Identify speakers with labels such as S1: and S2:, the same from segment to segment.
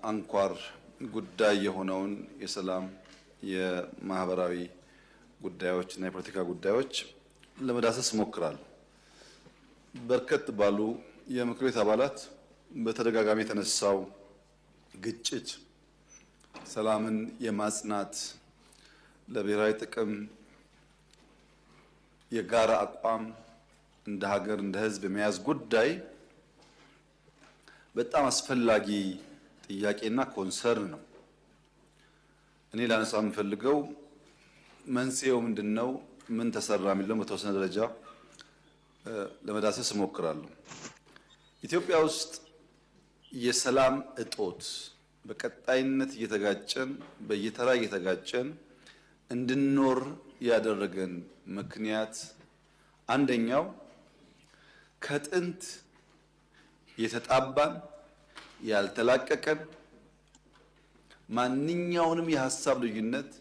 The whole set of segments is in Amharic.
S1: አንኳር ጉዳይ የሆነውን የሰላም የማህበራዊ ጉዳዮች እና የፖለቲካ ጉዳዮች ለመዳሰስ እሞክራለሁ። በርከት ባሉ የምክር ቤት አባላት በተደጋጋሚ የተነሳው ግጭት ሰላምን የማጽናት ለብሔራዊ ጥቅም የጋራ አቋም እንደ ሀገር እንደ ሕዝብ የመያዝ ጉዳይ በጣም አስፈላጊ ጥያቄና ኮንሰርን ነው። እኔ ላነሳ የምፈልገው መንስኤው ምንድነው፣ ምን ተሰራ የሚለው በተወሰነ ደረጃ ለመዳሰስ እሞክራለሁ። ኢትዮጵያ ውስጥ የሰላም እጦት በቀጣይነት እየተጋጨን በየተራ እየተጋጨን እንድንኖር ያደረገን ምክንያት አንደኛው ከጥንት የተጣባን ያልተላቀቀን ማንኛውንም የሐሳብ ልዩነት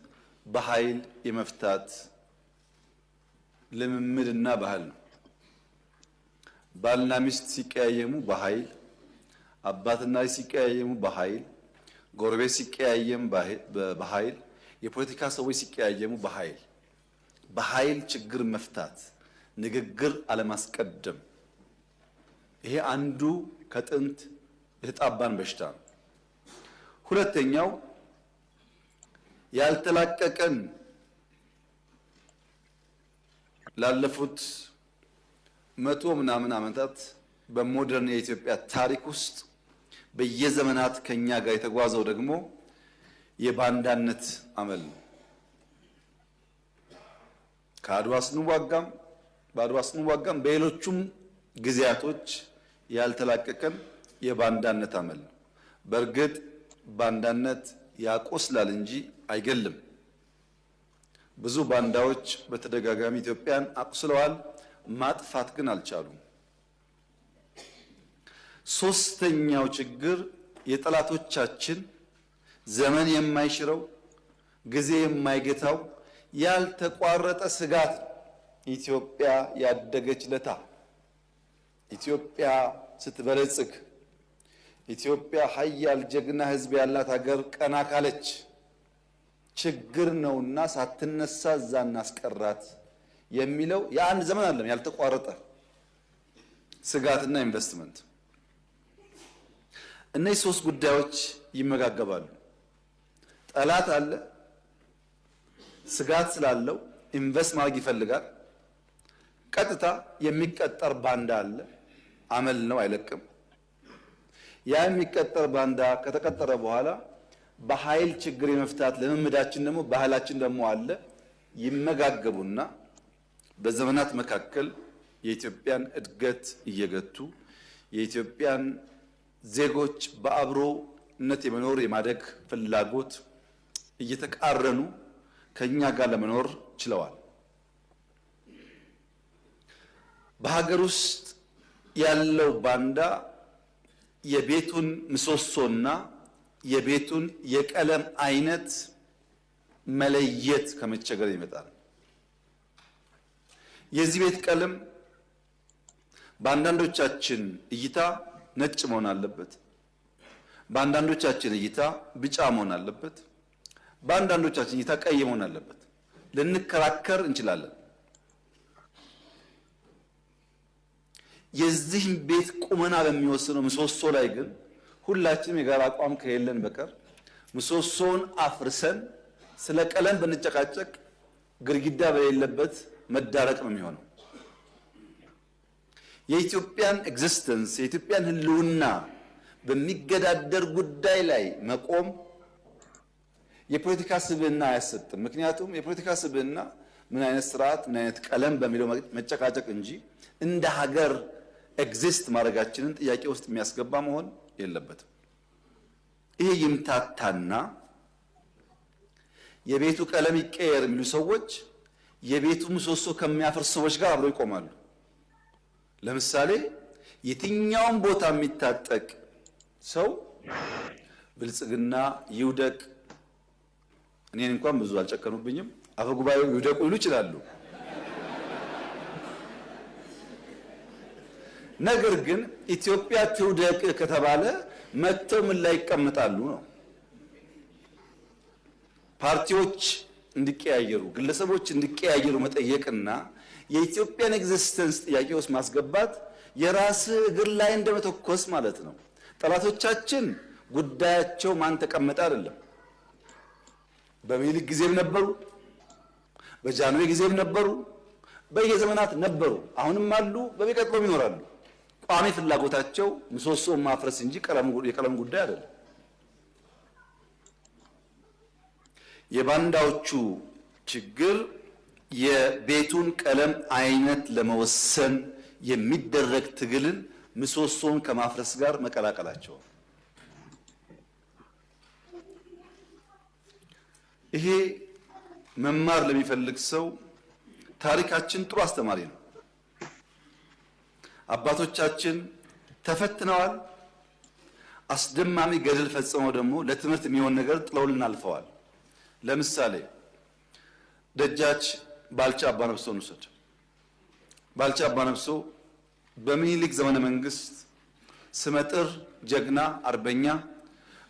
S1: በኃይል የመፍታት ልምምድና ባህል ነው። ባልና ሚስት ሲቀያየሙ በኃይል፣ አባትና ልጅ ሲቀያየሙ በኃይል፣ ጎረቤት ሲቀያየም በኃይል፣ የፖለቲካ ሰዎች ሲቀያየሙ በኃይል ችግር መፍታት፣ ንግግር አለማስቀደም፣ ይሄ አንዱ ከጥንት የተጣባን በሽታ ነው። ሁለተኛው ያልተላቀቀን ላለፉት 100 ምናምን ዓመታት በሞደርን የኢትዮጵያ ታሪክ ውስጥ በየዘመናት ከኛ ጋር የተጓዘው ደግሞ የባንዳነት አመል ነው። በአድዋ ስንዋጋም በሌሎቹም ጊዜያቶች ያልተላቀቀን የባንዳነት አመል ነው። በእርግጥ ባንዳነት ያቆስላል እንጂ አይገልም። ብዙ ባንዳዎች በተደጋጋሚ ኢትዮጵያን አቁስለዋል፣ ማጥፋት ግን አልቻሉም። ሶስተኛው ችግር የጠላቶቻችን ዘመን የማይሽረው ጊዜ የማይገታው ያልተቋረጠ ስጋት ነው። ኢትዮጵያ ያደገች ለታ ኢትዮጵያ ስትበለጽግ ኢትዮጵያ ሀያል ጀግና ሕዝብ ያላት ሀገር ቀና ካለች ችግር ነውና ሳትነሳ እዛ እናስቀራት የሚለው የአንድ ዘመን አይደለም፣ ያልተቋረጠ ስጋትና ኢንቨስትመንት። እነዚህ ሶስት ጉዳዮች ይመጋገባሉ። ጠላት አለ፣ ስጋት ስላለው ኢንቨስት ማድረግ ይፈልጋል። ቀጥታ የሚቀጠር ባንዳ አለ፣ አመል ነው አይለቅም። ያ የሚቀጠር ባንዳ ከተቀጠረ በኋላ በኃይል ችግር የመፍታት ልምምዳችን ደግሞ ባህላችን ደግሞ አለ። ይመጋገቡና በዘመናት መካከል የኢትዮጵያን እድገት እየገቱ የኢትዮጵያን ዜጎች በአብሮነት የመኖር የማደግ ፍላጎት እየተቃረኑ ከኛ ጋር ለመኖር ችለዋል። በሀገር ውስጥ ያለው ባንዳ የቤቱን ምሰሶና የቤቱን የቀለም አይነት መለየት ከመቸገር ይመጣል። የዚህ ቤት ቀለም በአንዳንዶቻችን እይታ ነጭ መሆን አለበት፣ በአንዳንዶቻችን እይታ ቢጫ መሆን አለበት፣ በአንዳንዶቻችን እይታ ቀይ መሆን አለበት። ልንከራከር እንችላለን። የዚህ ቤት ቁመና በሚወስነው ምሰሶ ላይ ግን ሁላችንም የጋራ አቋም ከሌለን በቀር ምሰሶውን አፍርሰን ስለ ቀለም ብንጨቃጨቅ ግድግዳ በሌለበት መዳረቅ ነው የሚሆነው። የኢትዮጵያን ኤግዚስተንስ የኢትዮጵያን ሕልውና በሚገዳደር ጉዳይ ላይ መቆም የፖለቲካ ስብዕና አያሰጥም። ምክንያቱም የፖለቲካ ስብዕና ምን አይነት ስርዓት ምን አይነት ቀለም በሚለው መጨቃጨቅ እንጂ እንደ ሀገር ኤግዚስት ማድረጋችንን ጥያቄ ውስጥ የሚያስገባ መሆን የለበትም። ይሄ ይምታታና የቤቱ ቀለም ይቀየር የሚሉ ሰዎች የቤቱ ምሰሶ ከሚያፈርሱ ሰዎች ጋር አብረው ይቆማሉ። ለምሳሌ የትኛውን ቦታ የሚታጠቅ ሰው ብልጽግና ይውደቅ፣ እኔን እንኳን ብዙ አልጨከኑብኝም፣ አፈጉባኤው ይውደቁ ይሉ ይችላሉ። ነገር ግን ኢትዮጵያ ትውደቅ ከተባለ መጥተው ምን ላይ ይቀመጣሉ ነው። ፓርቲዎች እንዲቀያየሩ፣ ግለሰቦች እንዲቀያየሩ መጠየቅና የኢትዮጵያን ኤግዚስተንስ ጥያቄ ውስጥ ማስገባት የራስ እግር ላይ እንደመተኮስ ማለት ነው። ጠላቶቻችን ጉዳያቸው ማን ተቀመጠ አይደለም። በሚኒሊክ ጊዜም ነበሩ፣ በጃንሆይ ጊዜም ነበሩ፣ በየዘመናት ነበሩ፣ አሁንም አሉ፣ በሚቀጥለውም ይኖራሉ። ቋሚ ፍላጎታቸው ምሰሶን ማፍረስ እንጂ የቀለም ጉዳይ አይደለም። የባንዳዎቹ ችግር የቤቱን ቀለም አይነት ለመወሰን የሚደረግ ትግልን ምሰሶን ከማፍረስ ጋር መቀላቀላቸው። ይሄ መማር ለሚፈልግ ሰው ታሪካችን ጥሩ አስተማሪ ነው። አባቶቻችን ተፈትነዋል። አስደማሚ ገድል ፈጽመው ደግሞ ለትምህርት የሚሆን ነገር ጥለውልን አልፈዋል። ለምሳሌ ደጃች ባልቻ አባነፍሶን ውሰድ። ባልቻ አባነፍሶ በሚኒሊክ ዘመነ መንግስት ስመጥር ጀግና አርበኛ፣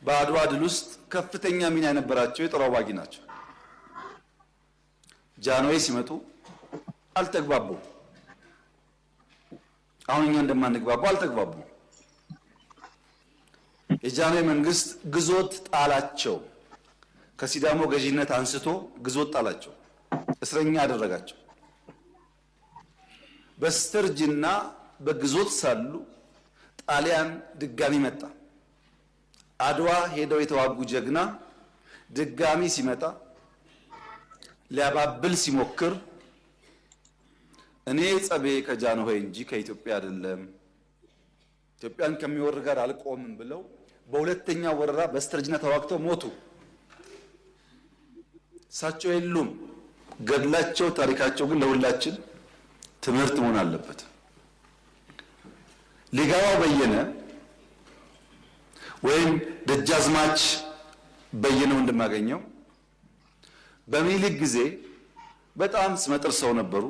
S1: በአድዋ ድል ውስጥ ከፍተኛ ሚና የነበራቸው የጦር አዋጊ ናቸው። ጃንሆይ ሲመጡ አልተግባቡም። አሁን እኛ እንደማንግባባው አልተግባቡም። የጃንሆይ መንግስት ግዞት ጣላቸው። ከሲዳሞ ገዢነት አንስቶ ግዞት ጣላቸው፣ እስረኛ ያደረጋቸው። በስተርጅና በግዞት ሳሉ ጣሊያን ድጋሚ መጣ። አድዋ ሄደው የተዋጉ ጀግና ድጋሚ ሲመጣ ሊያባብል ሲሞክር እኔ ጸቤ ከጃንሆይ እንጂ ከኢትዮጵያ አይደለም፣ ኢትዮጵያን ከሚወር ጋር አልቆምም ብለው በሁለተኛ ወረራ በስተርጅና ተዋግተው ሞቱ። እሳቸው የሉም። ገድላቸው ታሪካቸው ግን ለሁላችን ትምህርት መሆን አለበት። ሊጋባው በየነ ወይም ደጃዝማች በየነ እንደማገኘው በሚኒሊክ ጊዜ በጣም ስመጥር ሰው ነበሩ።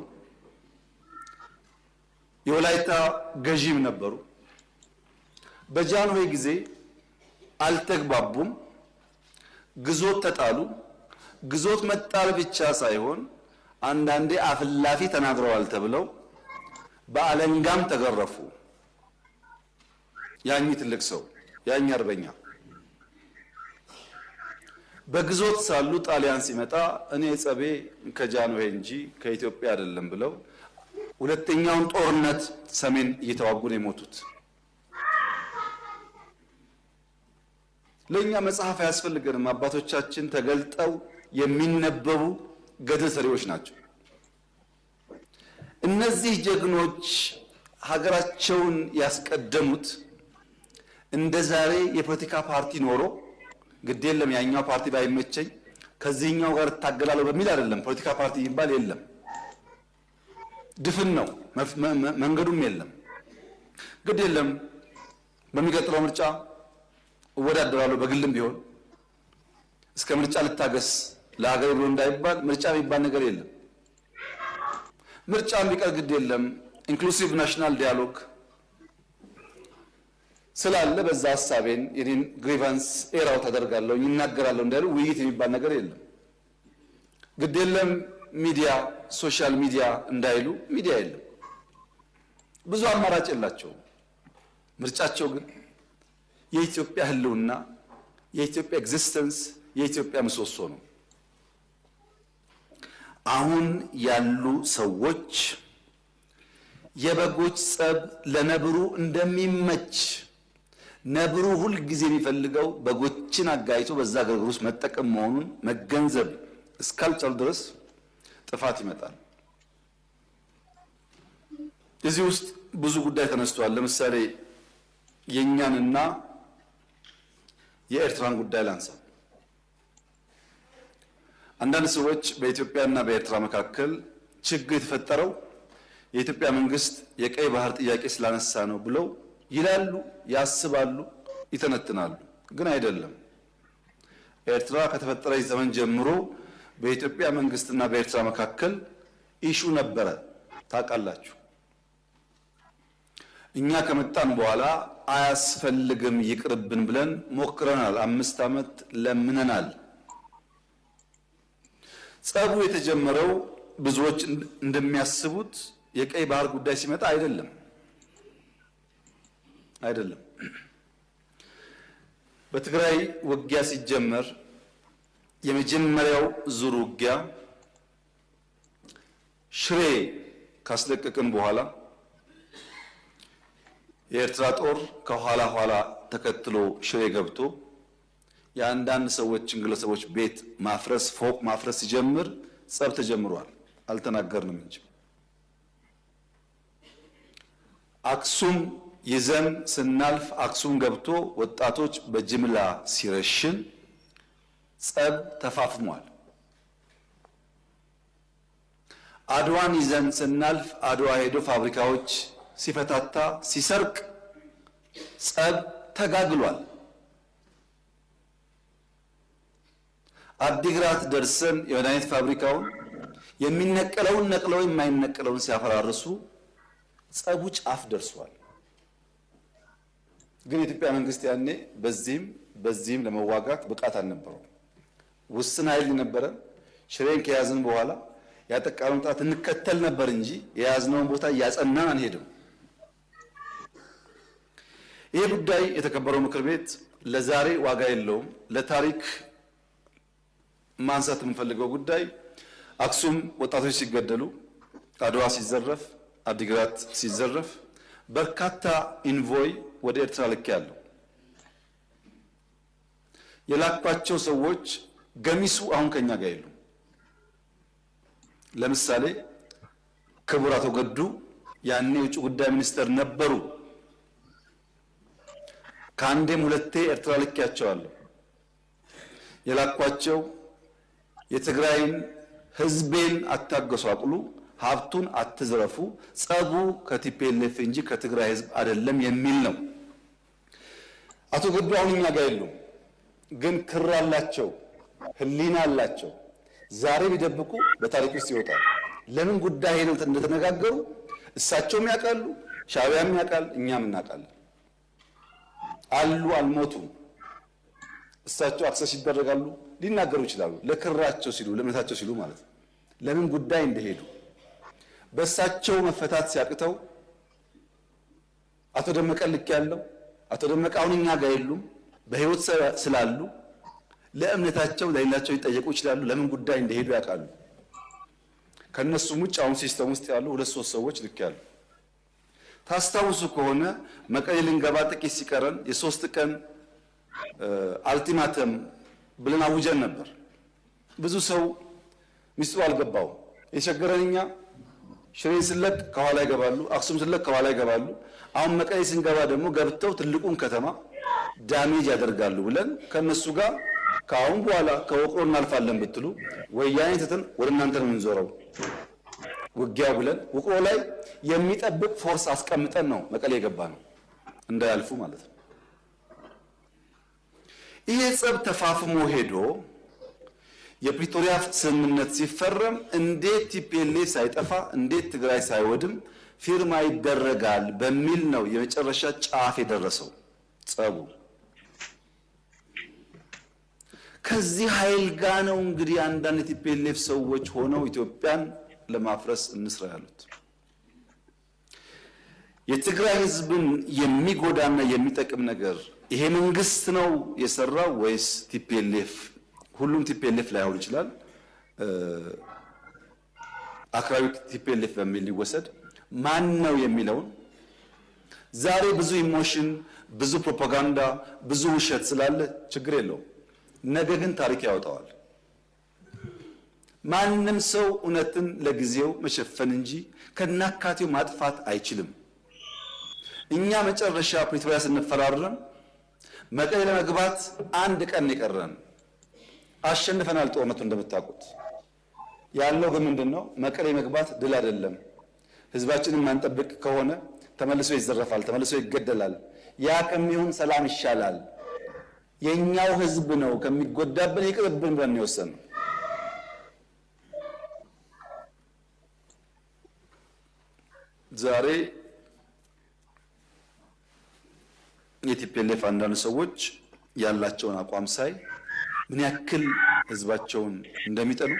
S1: የወላይታ ገዢም ነበሩ። በጃንሆይ ጊዜ አልተግባቡም፣ ግዞት ተጣሉ። ግዞት መጣል ብቻ ሳይሆን አንዳንዴ አፍላፊ ተናግረዋል ተብለው በአለንጋም ተገረፉ። ያኝ ትልቅ ሰው ያኝ አርበኛ በግዞት ሳሉ ጣሊያን ሲመጣ እኔ ጸቤ ከጃንሆይ እንጂ ከኢትዮጵያ አይደለም ብለው ሁለተኛውን ጦርነት ሰሜን እየተዋጉ ነው የሞቱት። ለኛ መጽሐፍ አያስፈልገንም። አባቶቻችን ተገልጠው የሚነበቡ ገድል ሰሪዎች ናቸው። እነዚህ ጀግኖች ሀገራቸውን ያስቀደሙት እንደ ዛሬ የፖለቲካ ፓርቲ ኖሮ ግድ የለም ያኛው ፓርቲ ባይመቸኝ ከዚህኛው ጋር እታገላለሁ በሚል አይደለም። ፖለቲካ ፓርቲ ይባል የለም፣ ድፍን ነው፣ መንገዱም የለም። ግድ የለም በሚቀጥለው ምርጫ እወዳደራለሁ በግልም ቢሆን እስከ ምርጫ ልታገስ ለሀገር ብሎ እንዳይባል ምርጫ የሚባል ነገር የለም። ምርጫ ቢቀር ግድ የለም ኢንክሉሲቭ ናሽናል ዲያሎግ ስላለ በዛ ሐሳቤን የኔን ግሪቫንስ ኤራው ተደርጋለሁ ይናገራለሁ እንዳሉ ውይይት የሚባል ነገር የለም። ግድ የለም ሚዲያ ሶሻል ሚዲያ እንዳይሉ ሚዲያ የለም። ብዙ አማራጭ የላቸውም። ምርጫቸው ግን የኢትዮጵያ ህልውና፣ የኢትዮጵያ ኤግዚስተንስ፣ የኢትዮጵያ ምሰሶ ነው። አሁን ያሉ ሰዎች የበጎች ጸብ ለነብሩ እንደሚመች ነብሩ ሁል ጊዜ የሚፈልገው በጎችን አጋይቶ በዛ ግርግር ውስጥ መጠቀም መሆኑን መገንዘብ እስካልቻሉ ድረስ ጥፋት ይመጣል። እዚህ ውስጥ ብዙ ጉዳይ ተነስቷል። ለምሳሌ የኛንና የኤርትራን ጉዳይ ላንሳ። አንዳንድ ሰዎች በኢትዮጵያና በኤርትራ መካከል ችግር የተፈጠረው የኢትዮጵያ መንግስት የቀይ ባህር ጥያቄ ስላነሳ ነው ብለው ይላሉ፣ ያስባሉ፣ ይተነትናሉ። ግን አይደለም። ኤርትራ ከተፈጠረች ዘመን ጀምሮ በኢትዮጵያ መንግስትና በኤርትራ መካከል ኢሹ ነበረ፣ ታውቃላችሁ። እኛ ከመጣን በኋላ አያስፈልግም ይቅርብን ብለን ሞክረናል። 5 ዓመት ለምነናል። ጸቡ የተጀመረው ብዙዎች እንደሚያስቡት የቀይ ባህር ጉዳይ ሲመጣ አይደለም። በትግራይ ውጊያ ሲጀመር የመጀመሪያው ዙር ውጊያ ሽሬ ካስለቀቅን በኋላ የኤርትራ ጦር ከኋላ ኋላ ተከትሎ ሽሬ ገብቶ የአንዳንድ ሰዎችን ግለሰቦች ቤት ማፍረስ፣ ፎቅ ማፍረስ ሲጀምር ጸብ ተጀምሯል። አልተናገርንም እንጂ አክሱም ይዘን ስናልፍ አክሱም ገብቶ ወጣቶች በጅምላ ሲረሽን ጸብ ተፋፍሟል። አድዋን ይዘን ስናልፍ አድዋ ሄዶ ፋብሪካዎች ሲፈታታ ሲሰርቅ ጸብ ተጋግሏል። አዲግራት ደርሰን የመድኃኒት ፋብሪካውን የሚነቀለውን ነቅለው የማይነቀለውን ሲያፈራርሱ ጸቡ ጫፍ ደርሷል። ግን የኢትዮጵያ መንግስት ያኔ በዚህም ለመዋጋት ብቃት አልነበረው። ውስን ኃይል ነበረ። ሽሬን ከያዝን በኋላ ያጠቃነውን ጣት እንከተል ነበር እንጂ የያዝነውን ቦታ እያጸናን አንሄድም። ይህ ጉዳይ የተከበረው ምክር ቤት ለዛሬ ዋጋ የለውም። ለታሪክ ማንሳት የምንፈልገው ጉዳይ አክሱም ወጣቶች ሲገደሉ፣ አድዋ ሲዘረፍ፣ አዲግራት ሲዘረፍ በርካታ ኢንቮይ ወደ ኤርትራ ልክ ያለው የላኳቸው ሰዎች ገሚሱ አሁን ከኛ ጋር የሉም። ለምሳሌ ክቡር አቶ ገዱ ያኔ የውጭ ጉዳይ ሚኒስትር ነበሩ። ከአንዴም ሁለቴ ኤርትራ ልኬያቸዋለሁ። የላኳቸው የትግራይን ህዝቤን አታገሷቅሉ፣ ሀብቱን አትዝረፉ፣ ጸቡ ከቲፒኤልኤፍ እንጂ ከትግራይ ህዝብ አይደለም የሚል ነው። አቶ ገዱ አሁን እኛ ጋር የሉም፣ ግን ክር አላቸው፣ ህሊና አላቸው። ዛሬ ቢደብቁ በታሪክ ውስጥ ይወጣል። ለምን ጉዳይ ነው እንደተነጋገሩ እሳቸውም ያውቃሉ፣ ሻዕቢያም ያውቃል፣ እኛም እናውቃለን። አሉ አልሞቱም። እሳቸው አክሰስ ይደረጋሉ፣ ሊናገሩ ይችላሉ። ለክራቸው ሲሉ ለእምነታቸው ሲሉ ማለት ነው። ለምን ጉዳይ እንደሄዱ በእሳቸው መፈታት ሲያቅተው አቶ ደመቀ ልክ ያለው አቶ ደመቀ አሁን እኛ ጋር የሉም፣ በህይወት ስላሉ ለእምነታቸው ለሌላቸው ሊጠየቁ ይችላሉ። ለምን ጉዳይ እንደሄዱ ያውቃሉ። ከነሱም ውጭ አሁን ሲስተም ውስጥ ያሉ 2-3 ሰዎች ልክ ያሉ። ታስታውሱ ከሆነ መቀሌ ልንገባ ጥቂት ሲቀረን የ3 ቀን አልቲማተም ብለን አውጀን ነበር። ብዙ ሰው ሚስጥሩ አልገባው። የቸገረን እኛ ሽሬን ስለቅ ከኋላ ይገባሉ፣ አክሱም ስለቅ ከኋላ ይገባሉ። አሁን መቀሌ ስንገባ ደግሞ ገብተው ትልቁን ከተማ ዳሜጅ ያደርጋሉ ብለን ከነሱ ጋር ከአሁን በኋላ ከወቅሮ እናልፋለን ብትሉ ወያኔ ትተን ወደ እናንተ ነው የምንዞረው ውጊያው ብለን ውቅሮ ላይ የሚጠብቅ ፎርስ አስቀምጠን ነው መቀሌ የገባ ነው፣ እንዳያልፉ ማለት ነው። ይሄ ጸብ ተፋፍሞ ሄዶ የፕሪቶሪያ ስምምነት ሲፈረም እንዴት ቲፒኤልኤፍ ሳይጠፋ እንዴት ትግራይ ሳይወድም ፊርማ ይደረጋል በሚል ነው የመጨረሻ ጫፍ የደረሰው ጸቡ። ከዚህ ኃይል ጋር ነው እንግዲህ አንዳንድ የቲፒኤልኤፍ ሰዎች ሆነው ኢትዮጵያን ለማፍረስ እንስራ ያሉት። የትግራይ ህዝብን የሚጎዳና የሚጠቅም ነገር ይሄ መንግስት ነው የሰራው ወይስ ቲፒኤልኤፍ? ሁሉም ቲፒኤልኤፍ ላይሆን ይችላል። አክራሪ ቲፒኤልኤፍ በሚል ሊወሰድ ማን ነው የሚለውን ዛሬ ብዙ ኢሞሽን፣ ብዙ ፕሮፓጋንዳ፣ ብዙ ውሸት ስላለ ችግር የለውም። ነገ ግን ታሪክ ያወጣዋል። ማንም ሰው እውነትን ለጊዜው መሸፈን እንጂ ከናካቴው ማጥፋት አይችልም። እኛ መጨረሻ ፕሪቶሪያ ስንፈራረም መቀሌ ለመግባት 1 ቀን የቀረን አሸንፈናል። ጦርነቱ እንደምታውቁት ያለው ግን ምንድነው? መቀሌ መግባት ድል አይደለም። ህዝባችንን ማንጠብቅ ከሆነ ተመልሶ ይዘረፋል፣ ተመልሶ ይገደላል። ያ ከሚሆን ሰላም ይሻላል፣ የኛው ህዝብ ነው ከሚጎዳብን ይቅርብን ብለን የወሰነው። ዛሬ የቲፒኤልኤፍ አንዳንድ ሰዎች ያላቸውን አቋም ሳይ ምን ያክል ህዝባቸውን እንደሚጠሉ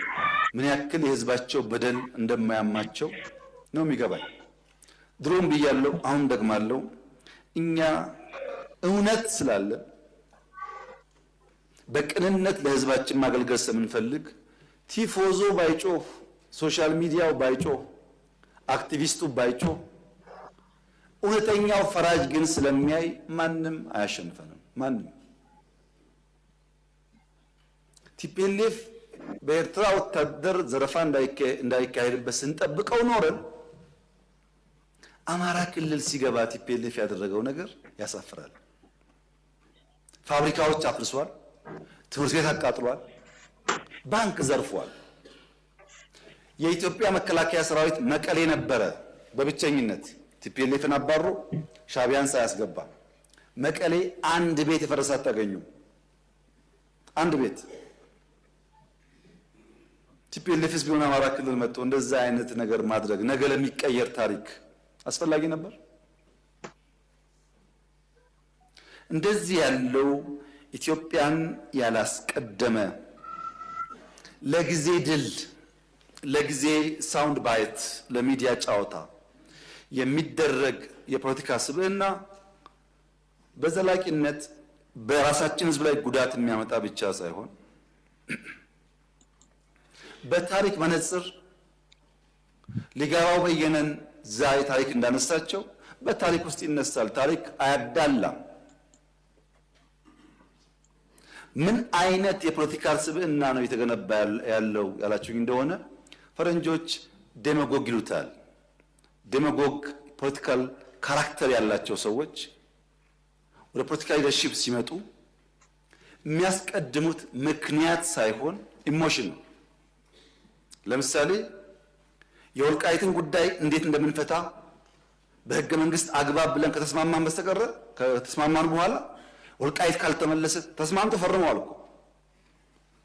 S1: ምን ያክል የህዝባቸው በደል እንደማያማቸው ነው የሚገባኝ። ድሮም ብያለሁ፣ አሁን ደግማለሁ። እኛ እውነት ስላለ በቅንነት ለህዝባችን ማገልገል ስለምንፈልግ ቲፎዞ ባይጮህ፣ ሶሻል ሚዲያው ባይጮህ፣ አክቲቪስቱ ባይጮህ እውነተኛው ፈራጅ ግን ስለሚያይ ማንም አያሸንፈንም። ማንም ቲፒኤልኤፍ በኤርትራ ወታደር ዘረፋ እንዳይካሄድበት ስንጠብቀው ኖረን አማራ ክልል ሲገባ ቲፒኤልኤፍ ያደረገው ነገር ያሳፍራል። ፋብሪካዎች አፍርሷል፣ ትምህርት ቤት አቃጥሏል፣ ባንክ ዘርፏል። የኢትዮጵያ መከላከያ ሰራዊት መቀሌ ነበረ በብቸኝነት ቲፒኤልኤፍን አባሮ ሻቢያን ሳያስገባ መቀሌ አንድ ቤት የፈረሰ አታገኙም። አንድ ቤት ቲፒኤልኤፍስ ቢሆን አማራ ክልል መጥቶ እንደዛ አይነት ነገር ማድረግ ነገ ለሚቀየር ታሪክ አስፈላጊ ነበር? እንደዚህ ያለው ኢትዮጵያን ያላስቀደመ ለጊዜ ድል፣ ለጊዜ ሳውንድ ባይት፣ ለሚዲያ ጫወታ የሚደረግ የፖለቲካ ስብዕና በዘላቂነት በራሳችን ህዝብ ላይ ጉዳት የሚያመጣ ብቻ ሳይሆን በታሪክ መነጽር ሊጋባው በየነን ዛይ ታሪክ እንዳነሳቸው በታሪክ ውስጥ ይነሳል። ታሪክ አያዳላም። ምን አይነት የፖለቲካ ስብዕና ነው የተገነባ ያለው ያላችሁኝ እንደሆነ ፈረንጆች ዴማጎግ ይሉታል። ዴማጎግ ፖለቲካል ካራክተር ያላቸው ሰዎች ወደ ፖለቲካል ሊደርሺፕ ሲመጡ የሚያስቀድሙት ምክንያት ሳይሆን ኢሞሽን ነው። ለምሳሌ የወልቃይትን ጉዳይ እንዴት እንደምንፈታ በህገ መንግስት አግባብ ብለን ከተስማማን በስተቀር ከተስማማን በኋላ ወልቃይት ካልተመለሰ ተስማምተው ፈርመዋል እኮ።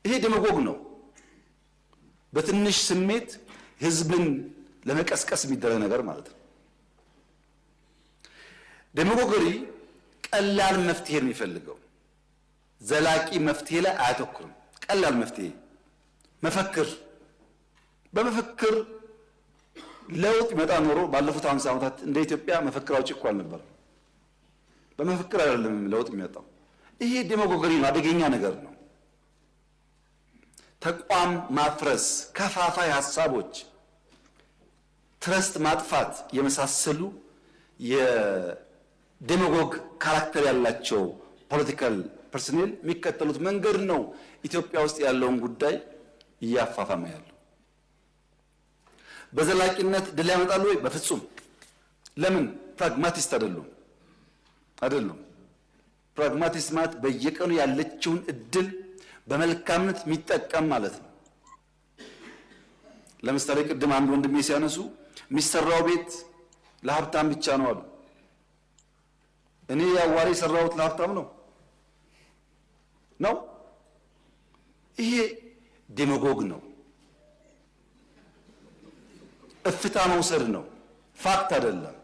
S1: ይሄ ዴማጎግ ነው። በትንሽ ስሜት ህዝብን ለመቀስቀስ የሚደረግ ነገር ማለት ነው። ዴማጎገሪ ቀላል መፍትሄ ነው የሚፈልገው። ዘላቂ መፍትሄ ላይ አያተኩርም። ቀላል መፍትሄ መፈክር፣ በመፈክር ለውጥ ይመጣ ኖሮ ባለፉት 50 ዓመታት እንደ ኢትዮጵያ መፈክር አውጪ እኮ አልነበረም። በመፈክር አይደለም ለውጥ የሚመጣው። ይሄ ዴማጎገሪ ነው፣ አደገኛ ነገር ነው። ተቋም ማፍረስ፣ ከፋፋይ ሀሳቦች፣ ትረስት ማጥፋት የመሳሰሉ የዴማጎግ ካራክተር ያላቸው ፖለቲካል ፐርሰኔል የሚከተሉት መንገድ ነው ኢትዮጵያ ውስጥ ያለውን ጉዳይ እያፋፋመ ያለው። በዘላቂነት ድል ያመጣሉ ወይ? በፍጹም። ለምን? ፕራግማቲስት አይደሉም። ፕራግማቲስት ማለት በየቀኑ ያለችውን እድል በመልካምነት የሚጠቀም ማለት ነው። ለምሳሌ ቅድም አንድ ወንድሜ ሲያነሱ የሚሰራው ቤት ለሀብታም ብቻ ነው አሉ። እኔ ያዋሪ የሰራሁት ለሀብታም ነው። ይሄ ዴማጎግ ነው። እፍታ መውሰድ ነው። ፋክት አይደለም።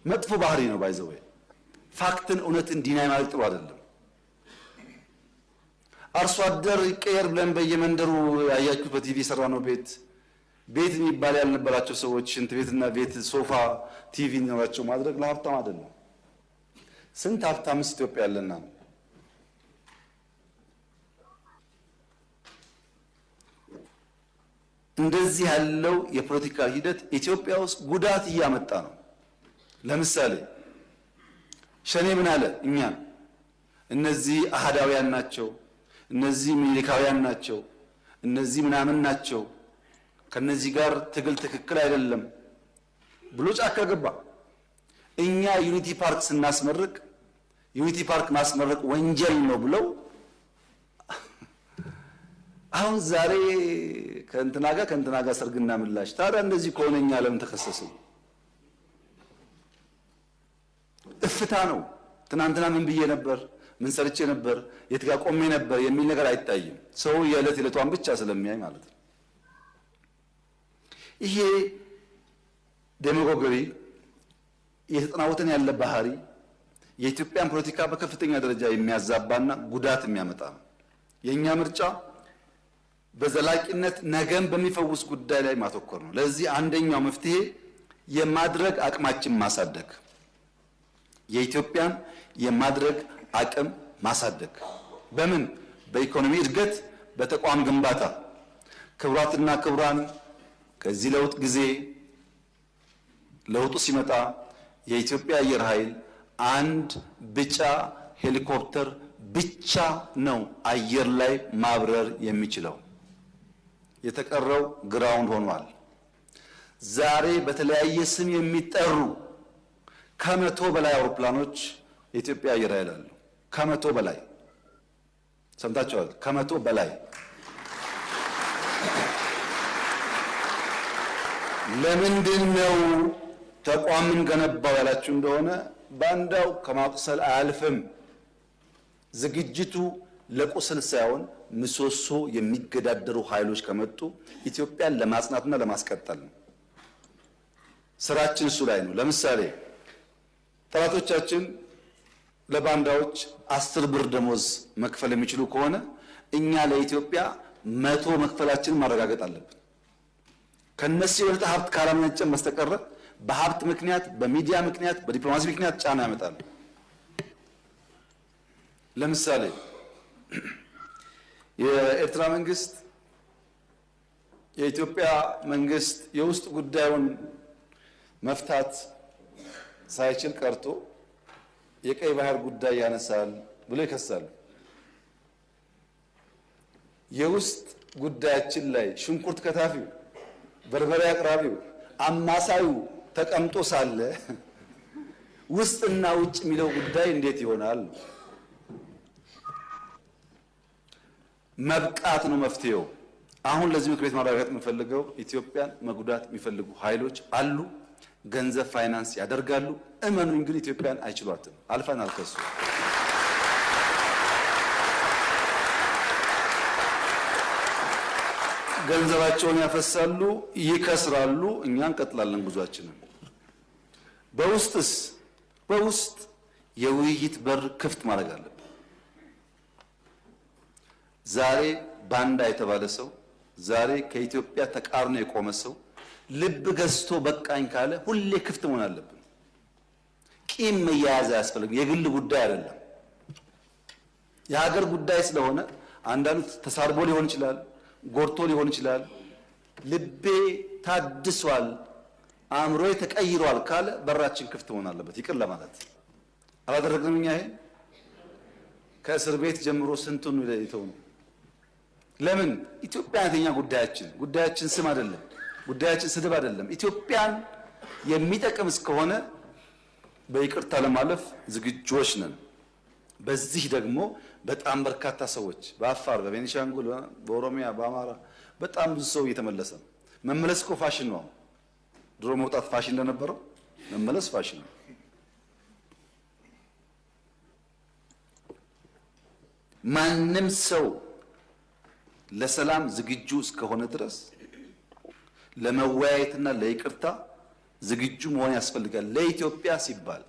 S1: መጥፎ ባህሪ ነው። ባይዘው ፋክትን እውነትን ዲናይ ማለት ጥሩ አይደለም። አርሶ አደር ይቀየር ብለን በየመንደሩ ያያችሁት በቲቪ የሰራ ነው ቤት የሚባል ያልነበራቸው ሰዎች ሽንት ቤትና ቤት ሶፋ ቲቪ እንዲኖራቸው ማድረግ ለሀብታም አይደለም። ስንት ሀብታምስ ኢትዮጵያ ያለና ነው። እንደዚህ ያለው የፖለቲካ ሂደት ኢትዮጵያ ውስጥ ጉዳት እያመጣ ነው። ለምሳሌ ሸኔ ምን አለ? እኛን እነዚህ አህዳውያን ናቸው፣ እነዚህ ሚሊካውያን ናቸው፣ እነዚህ ምናምን ናቸው፣ ከነዚህ ጋር ትግል ትክክል አይደለም ብሎ ጫካ ገባ። እኛ ዩኒቲ ፓርክ ስናስመርቅ ዩኒቲ ፓርክ ማስመረቅ ወንጀል ነው ብለው አሁን ዛሬ ከእንትና ጋር ሰርግና ምላሽ። ታዲያ እንደዚህ ከሆነ እኛ ለምን ተከሰስን? እፍታ ነው። ትናንትና ምን ብዬ ነበር፣ ምን ሰርቼ ነበር፣ የት ጋር ቆሜ ነበር የሚል ነገር አይታይም። ሰው የዕለት ዕለቷን ብቻ ስለሚያይ ማለት ነው። ይሄ ዴማጎገሪ የተጠናወተን ያለ ባህሪ የኢትዮጵያን ፖለቲካ በከፍተኛ ደረጃ የሚያዛባና ጉዳት የሚያመጣ ነው። የኛ ምርጫ በዘላቂነት ነገን በሚፈውስ ጉዳይ ላይ ማተኮር ነው። ለዚህ አንደኛው መፍትሄ የማድረግ አቅማችን ማሳደግ፣ የኢትዮጵያን የማድረግ አቅም ማሳደግ በምን? በኢኮኖሚ እድገት፣ በተቋም ግንባታ። ክቡራትና ክቡራን፣ ከዚህ ለውጥ ጊዜ ለውጡ ሲመጣ የኢትዮጵያ አየር ኃይል አንድ ቢጫ ሄሊኮፕተር ብቻ ነው አየር ላይ ማብረር የሚችለው። የተቀረው ግራውንድ ሆኗል። ዛሬ በተለያየ ስም የሚጠሩ ከመቶ በላይ አውሮፕላኖች የኢትዮጵያ አየር ኃይል አሉ። ከመቶ በላይ ሰምታችኋል። ከመቶ በላይ ለምንድን ነው ተቋምን ገነባው ያላችሁ እንደሆነ ባንዳው ከማቁሰል አያልፍም። ዝግጅቱ ለቁስል ሳይሆን ምሰሶ የሚገዳደሩ ኃይሎች ከመጡ ኢትዮጵያን ለማጽናትና ለማስቀጠል ነው። ስራችን እሱ ላይ ነው። ለምሳሌ ጠላቶቻችን ለባንዳዎች 10 ብር ደሞዝ መክፈል የሚችሉ ከሆነ እኛ ለኢትዮጵያ 100 መክፈላችንን ማረጋገጥ አለብን። ከነሱ የበለጠ ሀብት ካላመነጨን በስተቀር በሀብት ምክንያት፣ በሚዲያ ምክንያት፣ በዲፕሎማሲ ምክንያት ጫና ያመጣሉ። ለምሳሌ የኤርትራ መንግስት የኢትዮጵያ መንግስት የውስጥ ጉዳዩን መፍታት ሳይችል ቀርቶ የቀይ ባህር ጉዳይ ያነሳል ብሎ ይከሳሉ። የውስጥ ጉዳያችን ላይ ሽንኩርት ከታፊው፣ በርበሬ አቅራቢው፣ አማሳዩ ተቀምጦ ሳለ ውስጥና ውጭ የሚለው ጉዳይ እንዴት ይሆናል? መብቃት ነው መፍትሄው። አሁን ለዚህ ምክር ቤት ማረጋገጥ የምፈልገው ኢትዮጵያን መጉዳት የሚፈልጉ ኃይሎች አሉ። ገንዘብ ፋይናንስ ያደርጋሉ። እመኑኝ ግን ኢትዮጵያን አይችሏትም። አልፈናል ከሱ። ገንዘባቸውን ያፈሳሉ፣ ይከስራሉ። እኛ እንቀጥላለን ጉዟችንን። በውስጥስ በውስጥ የውይይት በር ክፍት ማድረግ አለብን። ዛሬ ባንዳ የተባለ ሰው፣ ዛሬ ከኢትዮጵያ ተቃርኖ የቆመ ሰው ልብ ገዝቶ በቃኝ ካለ ሁሌ ክፍት መሆን አለብን። ቂም መያያዝ አያስፈልግም። የግል ጉዳይ አይደለም፣ የሀገር ጉዳይ ስለሆነ አንዳንዱ ተሳርቦ ሊሆን ይችላል፣ ጎርቶ ሊሆን ይችላል። ልቤ ታድሷል፣ አእምሮዬ ተቀይሯል ካለ በራችን ክፍት መሆን አለበት። ይቅር ለማለት አላደረግንም። እኛ ይሄ ከእስር ቤት ጀምሮ ስንቱን ይተው ነው። ለምን? ኢትዮጵያ አይተኛ ጉዳያችን ስም አይደለም፣ ጉዳያችን ስድብ አይደለም። ኢትዮጵያን የሚጠቅም እስከሆነ በይቅርታ ለማለፍ ዝግጆች ነን። በዚህ ደግሞ በጣም በርካታ ሰዎች በአፋር፣ በቤኒሻንጉል፣ በኦሮሚያ፣ በአማራ በጣም ብዙ ሰው እየተመለሰ ነው። መመለስ እኮ ፋሽን ነው። ድሮ መውጣት ፋሽን ለነበረው መመለስ ፋሽን ነው። ማንም ሰው ለሰላም ዝግጁ እስከሆነ ድረስ ለመወያየትና ለይቅርታ ዝግጁ መሆን ያስፈልጋል። ለኢትዮጵያ ሲባል